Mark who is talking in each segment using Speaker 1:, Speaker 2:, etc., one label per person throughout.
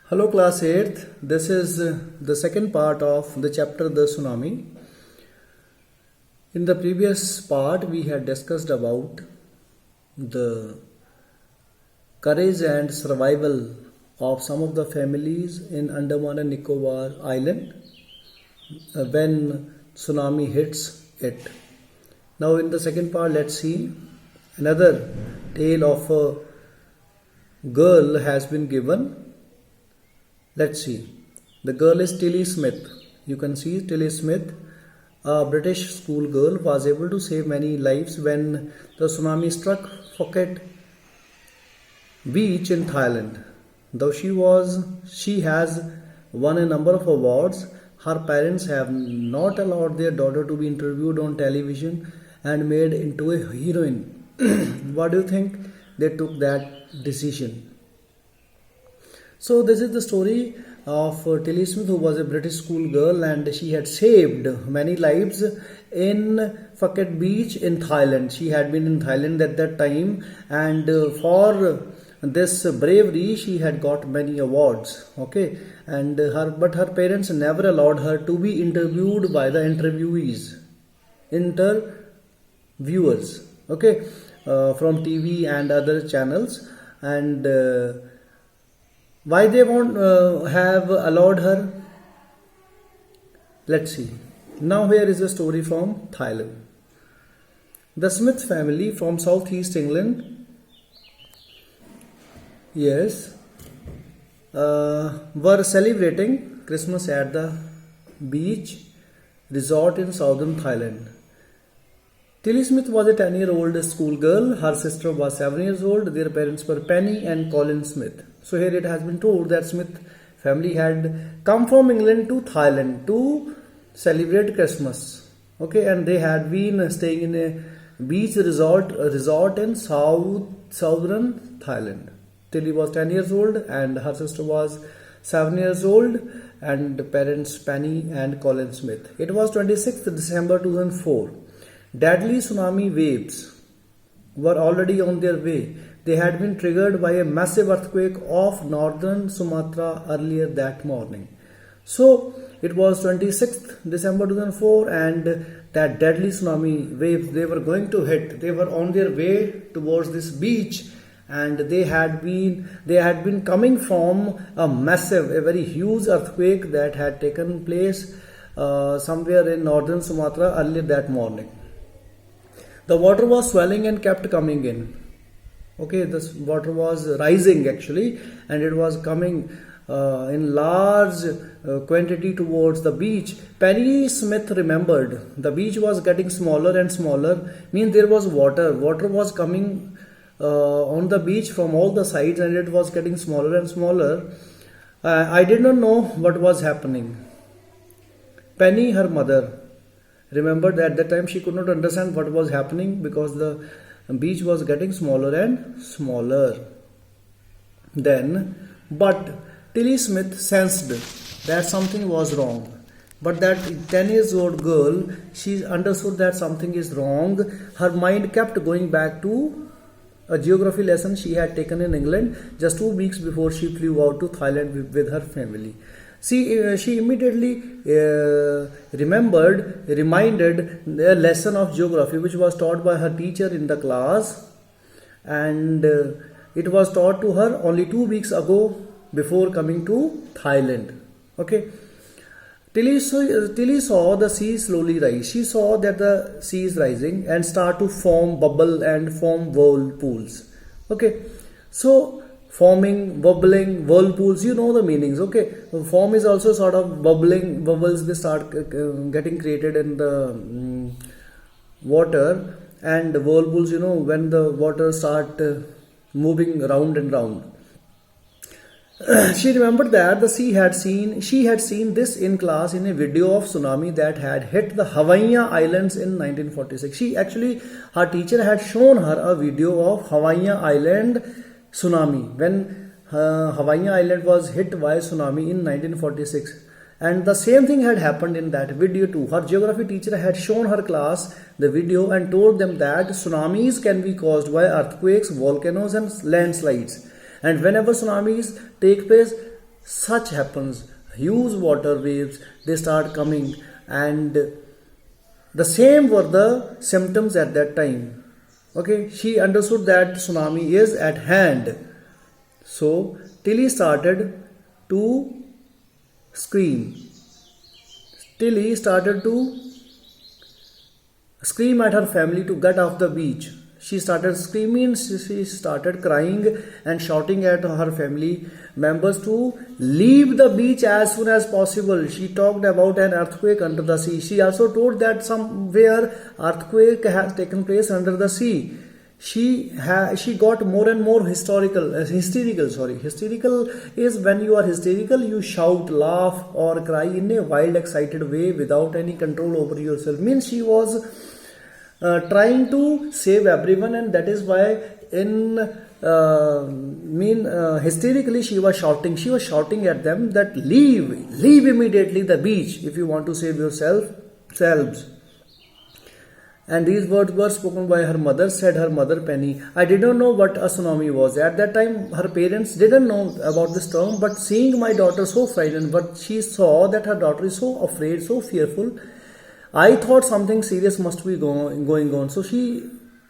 Speaker 1: Hello class 8th. This is the second part of the chapter The Tsunami. In the previous part we had discussed about the courage and survival of some of the families in Andaman and Nicobar Island when tsunami hits it. Now in the second part let's see another tale of a girl has been given. Let's see. The girl is Tilly Smith. You can see Tilly Smith, a British schoolgirl, was able to save many lives when the tsunami struck Phuket beach in Thailand. Though she has won a number of awards, her parents have not allowed their daughter to be interviewed on television and made into a heroine. What do you think they took that decision? So this is the story of Tilly Smith, who was a British schoolgirl and she had saved many lives in Phuket beach in Thailand. She had been in Thailand at that time, and for this bravery she had got many awards. Okay, and her parents never allowed her to be interviewed by the interviewers. Okay, from TV and other channels, and why they won't have allowed her? Let's see. Now here is a story from Thailand. The Smith family from southeast England, yes, were celebrating Christmas at the beach resort in southern Thailand. Tilly Smith was a 10-year-old schoolgirl. Her sister was 7 years old. Their parents were Penny and Colin Smith. So here it has been told that Smith family had come from England to Thailand to celebrate Christmas. Okay, and they had been staying in a beach resort in southern Thailand. Tilly was 10 years old and her sister was 7 years old, and parents Penny and Colin Smith. It was 26th December 2004. Deadly tsunami waves were already on their way. They had been triggered by a massive earthquake off northern Sumatra earlier that morning. So it was 26th December 2004 and that deadly tsunami waves they were going to hit. They were on their way towards this beach, and they had been coming from a very huge earthquake that had taken place somewhere in northern Sumatra earlier that morning. The water was swelling and kept coming in. Okay, this water was rising actually, and it was coming in large quantity towards the beach. Penny Smith remembered the beach was getting smaller and smaller. Means there was water. Water was coming on the beach from all the sides, and it was getting smaller and smaller. I did not know what was happening. Penny, her mother, remembered that at that time she could not understand what was happening because the beach was getting smaller and smaller. But Tilly Smith sensed that something was wrong. But that 10 years old girl, she understood that something is wrong. Her mind kept going back to a geography lesson she had taken in England just 2 weeks before she flew out to Thailand with her family. She immediately reminded a lesson of geography which was taught by her teacher in the class, and it was taught to her only 2 weeks ago before coming to Thailand. Okay, Tilly saw the sea slowly rise. She saw that the sea is rising and start to form bubble and form whirlpools. Okay, so forming, bubbling, whirlpools, you know the meanings. Okay, form is also sort of bubbling, bubbles they start getting created in the water, and whirlpools, you know, when the water start moving round and round. She remembered that she had seen this in class in a video of tsunami that had hit the Hawaii Islands in 1946. Her teacher had shown her a video of Hawaii Island tsunami when Hawaii Island was hit by tsunami in 1946, and the same thing had happened in that video too. Her geography teacher had shown her class the video and told them that tsunamis can be caused by earthquakes, volcanoes and landslides. And whenever tsunamis take place, such happens, huge water waves, they start coming, and the same were the symptoms at that time. Okay, she understood that tsunami is at hand. So Tilly started to scream. Tilly started to scream at her family to get off the beach. She started screaming, she started crying and shouting at her family members to leave the beach as soon as possible. She talked about an earthquake under the sea. She also told that somewhere earthquake has taken place under the sea. She got more and more hysterical. Hysterical is when you are hysterical, you shout, laugh, or cry in a wild, excited way without any control over yourself. Means she was trying to save everyone, and that is why hysterically she was shouting. She was shouting at them that leave immediately the beach if you want to save yourselves. And these words were spoken by her mother, said her mother Penny. I did not know what a tsunami was. At that time, her parents didn't know about this term, but seeing my daughter so frightened, but she saw that her daughter is so afraid, so fearful, I thought something serious must be going on. So she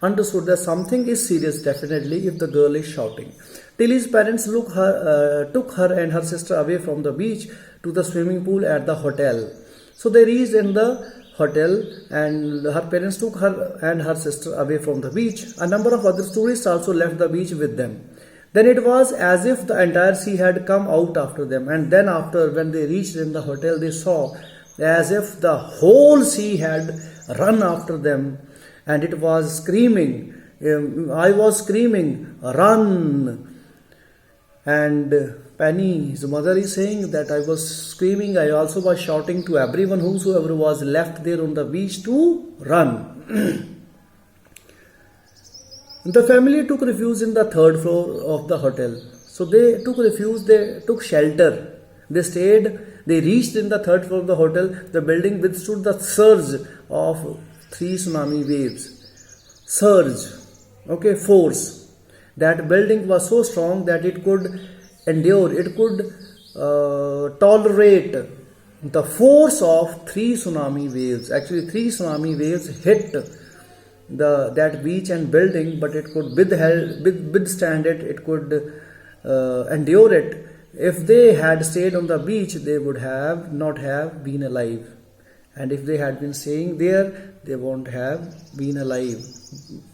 Speaker 1: understood that something is serious definitely if the girl is shouting. Tilly's parents took her and her sister away from the beach to the swimming pool at the hotel. So they reached in the hotel, and her parents took her and her sister away from the beach. A number of other tourists also left the beach with them. Then it was as if the entire sea had come out after them, and then after, when they reached in the hotel, they saw as if the whole sea had run after them, and it was screaming. I was screaming, run! And Penny's mother is saying that I was screaming, I also was shouting to everyone, whosoever was left there on the beach, to run. The family took refuge in the third floor of the hotel. So they took refuge, they took shelter. They stayed, they reached in the third floor of the hotel. The building withstood the surge of 3 tsunami waves. Surge, force. That building was so strong that it could endure, it could tolerate the force of 3 tsunami waves. Actually, 3 tsunami waves hit that beach and building, but it could withstand it, it could endure it. If they had stayed on the beach, they would have not have been alive. And if they had been staying there, they won't have been alive.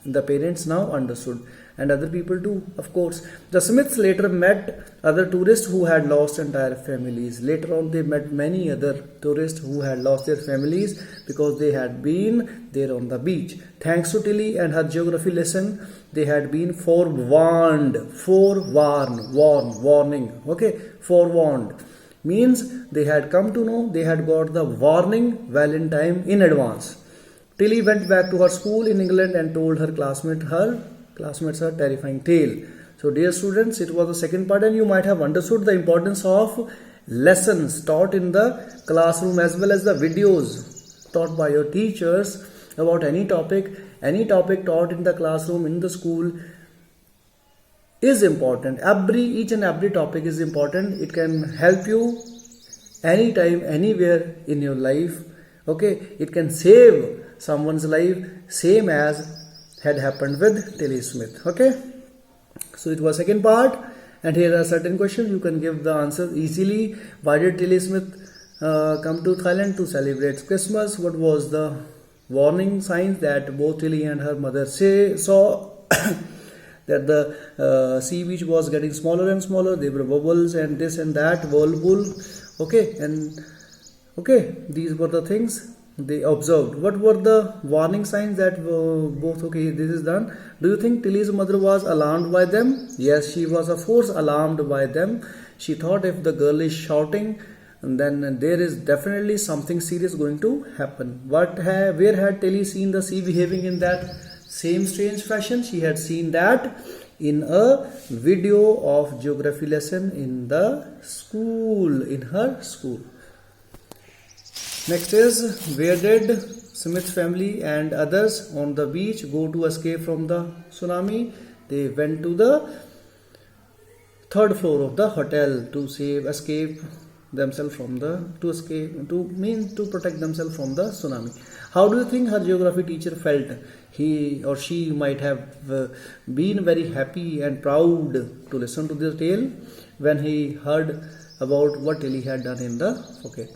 Speaker 1: The parents now understood, and other people too, of course. The Smiths later met other tourists who had lost entire families. Later on, they met many other tourists who had lost their families because they had been there on the beach. Thanks to Tilly and her geography lesson, they had been forewarned. Forewarned means they had come to know, they had got the warning well in time, in advance. Tilly went back to her school in England and told her classmates her terrifying tale. So dear students, it was the second part, and you might have understood the importance of lessons taught in the classroom as well as the videos taught by your teachers about any topic taught in the classroom, in the school is important. Each and every topic is important. It can help you anytime, anywhere in your life. It can save someone's life, same as had happened with Tilly Smith. So it was second part, and here are certain questions. You can give the answer easily. Why did Tilly Smith come to Thailand to celebrate Christmas? What was the warning signs that both Tilly and her mother saw? That the sea beach was getting smaller and smaller. There were bubbles and this and that, whirlpool. These were the things they observed. What were the warning signs that this is done? Do you think Tilly's mother was alarmed by them? Yes, she was of course alarmed by them. She thought if the girl is shouting, then there is definitely something serious going to happen. Where had Tilly seen the sea behaving in that same strange fashion? She had seen that in a video of geography lesson in her school. Next is, where did Smith family and others on the beach go to escape from the tsunami? They went to the third floor of the hotel to escape themselves from the to protect themselves from the tsunami. How do you think her geography teacher felt? He or she might have been very happy and proud to listen to this tale when he heard about what Tilly had done in the Phuket.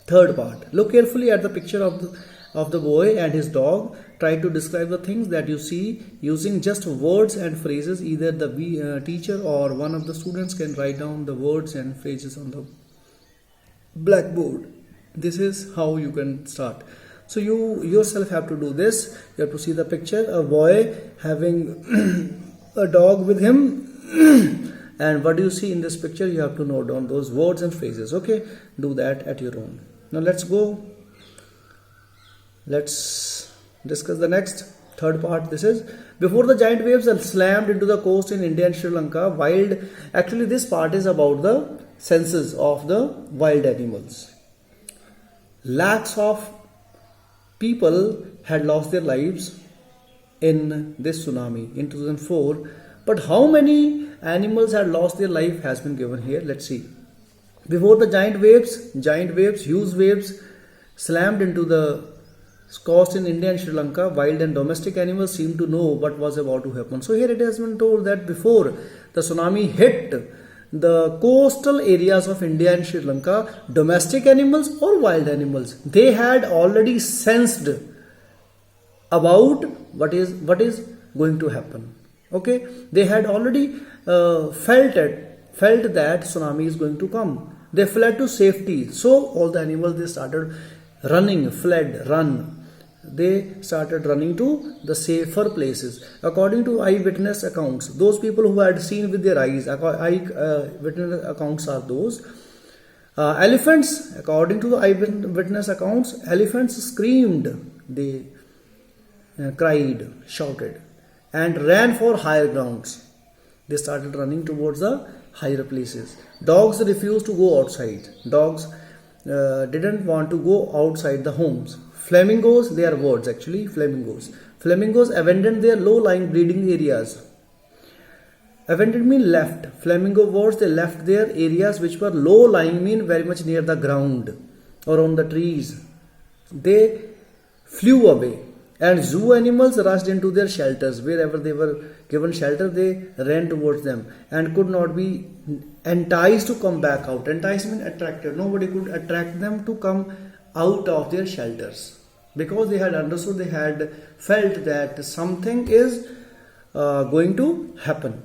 Speaker 1: Third part. Look carefully at the picture of the boy and his dog. Try to describe the things that you see using just words and phrases. Either the teacher or one of the students can write down the words and phrases on the blackboard. This is how you can start. So you yourself have to do this. You have to see the picture, a boy having a dog with him. And what do you see in this picture? You have to note down those words and phrases. Okay, do that at your own. Now let's go. Let's discuss the next third part. This is before the giant waves are slammed into the coast in India and Sri Lanka. Actually, this part is about the senses of the wild animals. Lakhs of people had lost their lives in this tsunami in 2004. But how many animals had lost their life has been given here. Let's see. Before the giant waves, huge waves slammed into the coast in India and Sri Lanka, wild and domestic animals seemed to know what was about to happen. So here it has been told that before the tsunami hit the coastal areas of India and Sri Lanka, domestic animals or wild animals, they had already sensed about what is going to happen. Okay, they had already felt that tsunami is going to come. They fled to safety. So all the animals, they started running, run. They started running to the safer places. According to eyewitness accounts, those people who had seen with their eyes, eyewitness accounts are those. Elephants, according to the eyewitness accounts, elephants screamed, they cried, shouted, and ran for higher grounds. They started running towards the higher places. Dogs refused to go outside. Dogs didn't want to go outside the homes. Flamingos, they are birds actually, flamingos. Flamingos abandoned their low-lying breeding areas. Abandoned mean left. Flamingo birds, they left their areas which were low-lying, mean very much near the ground or on the trees. They flew away. And zoo animals rushed into their shelters. Wherever they were given shelter, they ran towards them and could not be enticed to come back out. Enticed means attracted. Nobody could attract them to come out of their shelters because they had understood, they had felt that something is going to happen.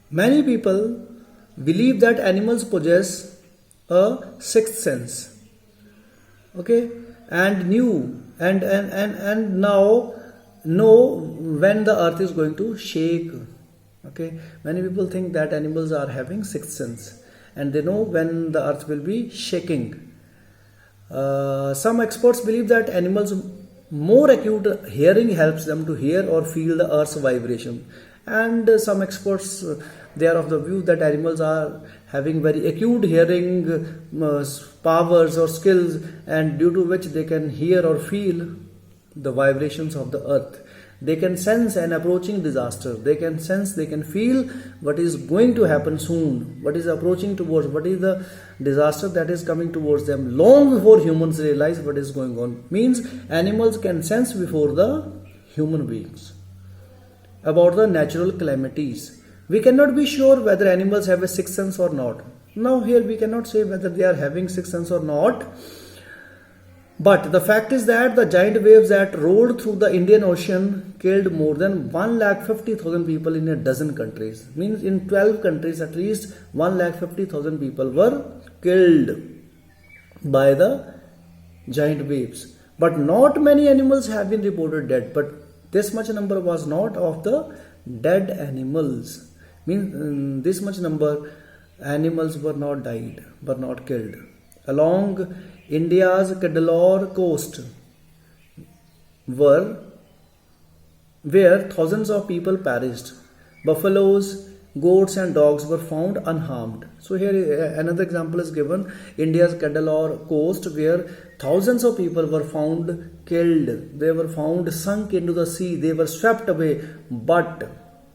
Speaker 1: Many people believe that animals possess a sixth sense. Okay, and now know when the earth is going to shake. Okay, many people think that animals are having sixth sense and they know when the earth will be shaking. Some experts believe that animals' more acute hearing helps them to hear or feel the earth's vibration. And some experts, they are of the view that animals are having very acute hearing powers or skills, and due to which they can hear or feel the vibrations of the earth. They can sense an approaching disaster. They can sense, they can feel what is going to happen soon, what is approaching towards, what is the disaster that is coming towards them long before humans realize what is going on. Means animals can sense before the human beings about the natural calamities. We cannot be sure whether animals have a sixth sense or not. Now here we cannot say whether they are having sixth sense or not. But the fact is that the giant waves that rolled through the Indian Ocean killed more than 150,000 people in a dozen countries. Means in 12 countries at least 150,000 people were killed by the giant waves. But not many animals have been reported dead. But this much number was not of the dead animals. Means this much number animals were not died, were not killed. Along India's Cuddalore coast where thousands of people perished. Buffaloes, goats and dogs were found unharmed. So here another example is given. India's Cuddalore coast, where thousands of people were found killed. They were found sunk into the sea. They were swept away. But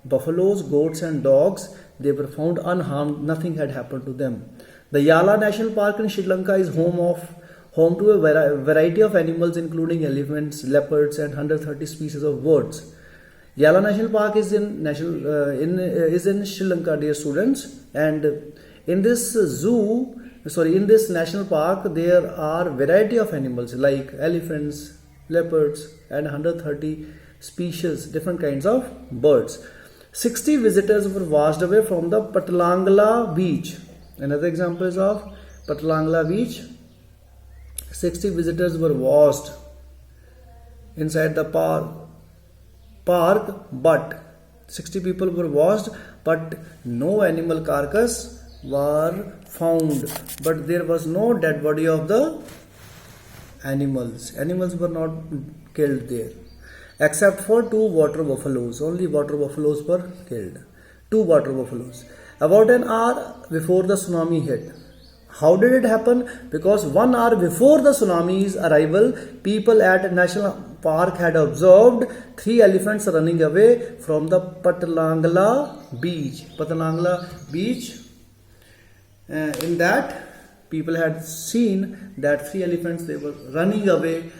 Speaker 1: buffaloes, goats and dogs, they were found unharmed. Nothing had happened to them. The Yala National Park in Sri Lanka is home to a variety of animals including elephants, leopards and 130 species of birds. Yala National Park is in Sri Lanka, dear students, and in this in this national park, there are variety of animals like elephants, leopards, and 130 species, different kinds of birds. 60 visitors were washed away from the Patalangala beach. Another example is of Patalangala beach. 60 visitors were washed inside the park, but 60 people were washed, but no animal carcass were found. But there was no dead body of the animals. Animals were not killed there, except for 2 water buffaloes. Only water buffaloes were killed. 2 water buffaloes. About an hour before the tsunami hit. How did it happen? Because 1 hour before the tsunami's arrival, people at National Park had observed 3 elephants running away from the Patalangala beach. Patalangala beach, in that people had seen that 3 elephants, they were running away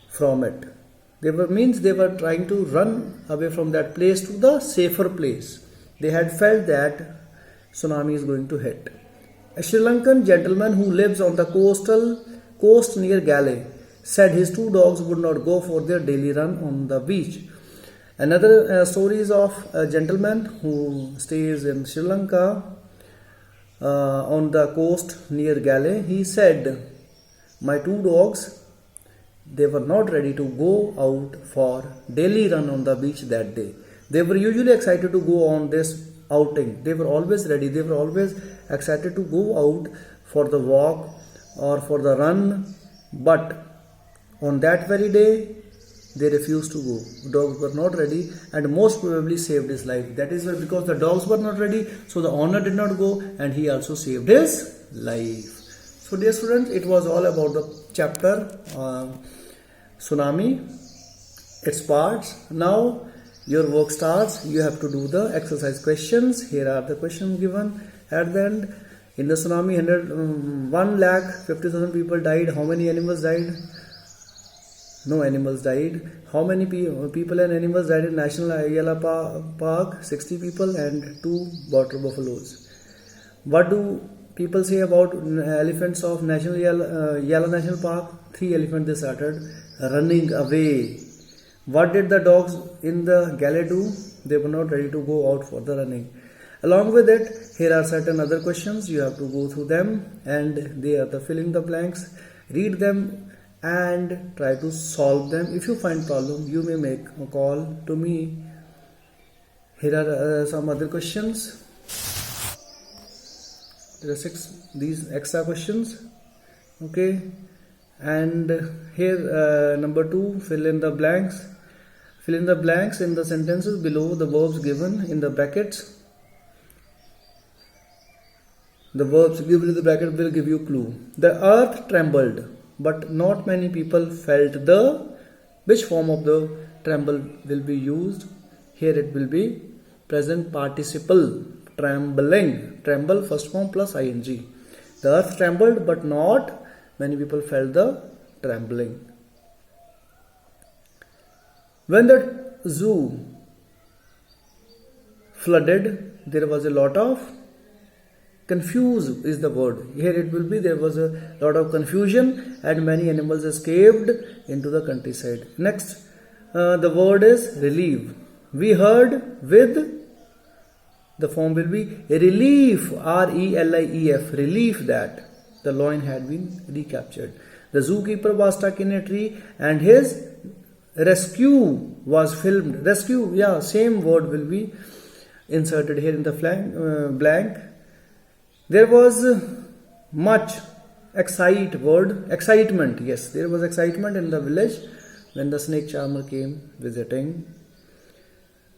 Speaker 1: from it. They were trying to run away from that place to the safer place. They had felt that tsunami is going to hit. A Sri Lankan gentleman who lives on the coast near Galle said his 2 dogs would not go for their daily run on the beach. Another story is of a gentleman who stays in Sri Lanka on the coast near Galle. He said, my 2 dogs, they were not ready to go out for daily run on the beach that day. They were usually excited to go on this outing. They were always ready. They were always excited to go out for the walk or for the run. But on that very day, they refused to go. Dogs were not ready and most probably saved his life. That is why, because the dogs were not ready, so the owner did not go and he also saved his life. So dear students, it was all about the chapter tsunami, its parts. Now your work starts. You have to do the exercise questions. Here are the questions given at the end. In the tsunami, 1,50,000 people died. How many animals died? No animals died. How many people and animals died in National Yala Park? 60 people and 2 water buffaloes. What do people say about elephants of National Yala National Park? 3 elephants, they started running away. What did the dogs in the Galle do? They were not ready to go out for the running. Along with it, here are certain other questions. You have to go through them and they are the filling the blanks. Read them and try to solve them. If you find problem, you may make a call to me. Here are some other questions. There are 6 these extra questions. Okay. And here number 2, fill in the blanks. Fill in the blanks in the sentences below the verbs given in the brackets. The verbs given in the bracket will give you clue. The earth trembled, but not many people felt the. Which form of the tremble will be used? Here it will be present participle. Trembling. Tremble first form plus ing. The earth trembled, but not many people felt the trembling. When the zoo flooded, there was a lot of confused is the word. Here it will be there was a lot of confusion and many animals escaped into the countryside. Next, the word is relief. We heard with, the form will be relief, R-E-L-I-E-F, relief that the lion had been recaptured. The zookeeper was stuck in a tree and his rescue was filmed. Rescue, yeah, same word will be inserted here in the blank. There was much excitement. Yes, there was excitement in the village when the snake charmer came visiting.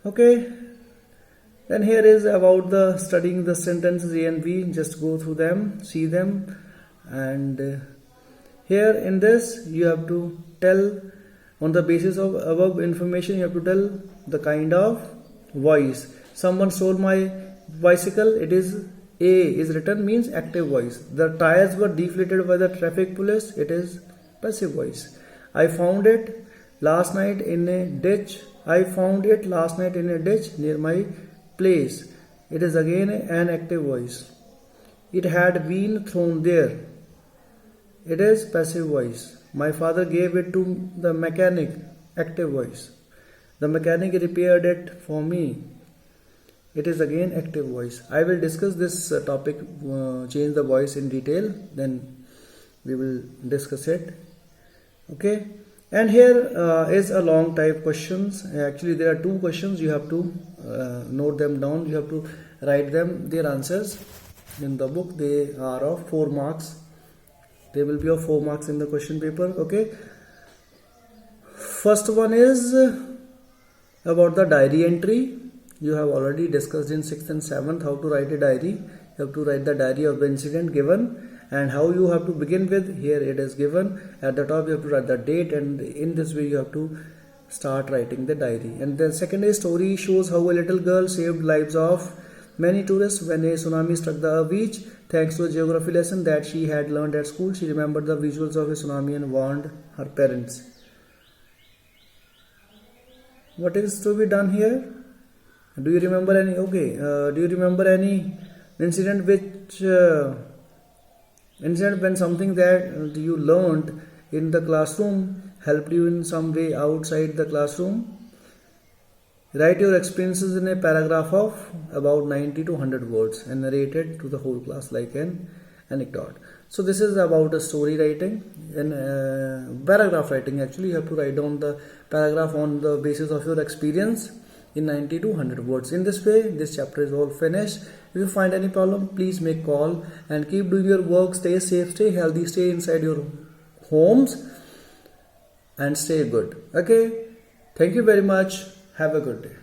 Speaker 1: Okay. Then here is about the studying the sentences A and B. Just go through them, see them, and here in this you have to tell, on the basis of above information, you have to tell the kind of voice. Someone stole my bicycle. It is A is written, means active voice. The tires were deflated by the traffic police. It is passive voice. I found it last night in a ditch. I found it last night in a ditch near my place. It is again an active voice. It had been thrown there. It is passive voice. My father gave it to the mechanic. Active voice. The mechanic repaired it for me. It is again active voice. I will discuss this topic, change the voice, in detail. Then we will discuss it. Okay. And here is a long type questions. Actually, there are two questions. You have to note them down. You have to write them, their answers in the book. They are of 4 marks. They will be of 4 marks in the question paper. Okay. First one is about the diary entry. You have already discussed in 6th and 7th how to write a diary. You have to write the diary of the incident given, and how you have to begin with. Here it is given. At the top you have to write the date, and in this way you have to start writing the diary. And the second is story shows how a little girl saved lives of many tourists when a tsunami struck the beach. Thanks to a geography lesson that she had learned at school, she remembered the visuals of a tsunami and warned her parents. What is to be done here? Do you remember any? Okay. Do you remember any incident when something that you learned in the classroom helped you in some way outside the classroom? Write your experiences in a paragraph of about 90 to 100 words and narrate it to the whole class like an anecdote. So this is about a story writing. In paragraph writing, actually you have to write down the paragraph on the basis of your experience in 90 to 100 words. In this way, this chapter is all finished. If you find any problem, please make call and keep doing your work. Stay safe, stay healthy, stay inside your homes and stay good. Okay. Thank you very much. Have a good day.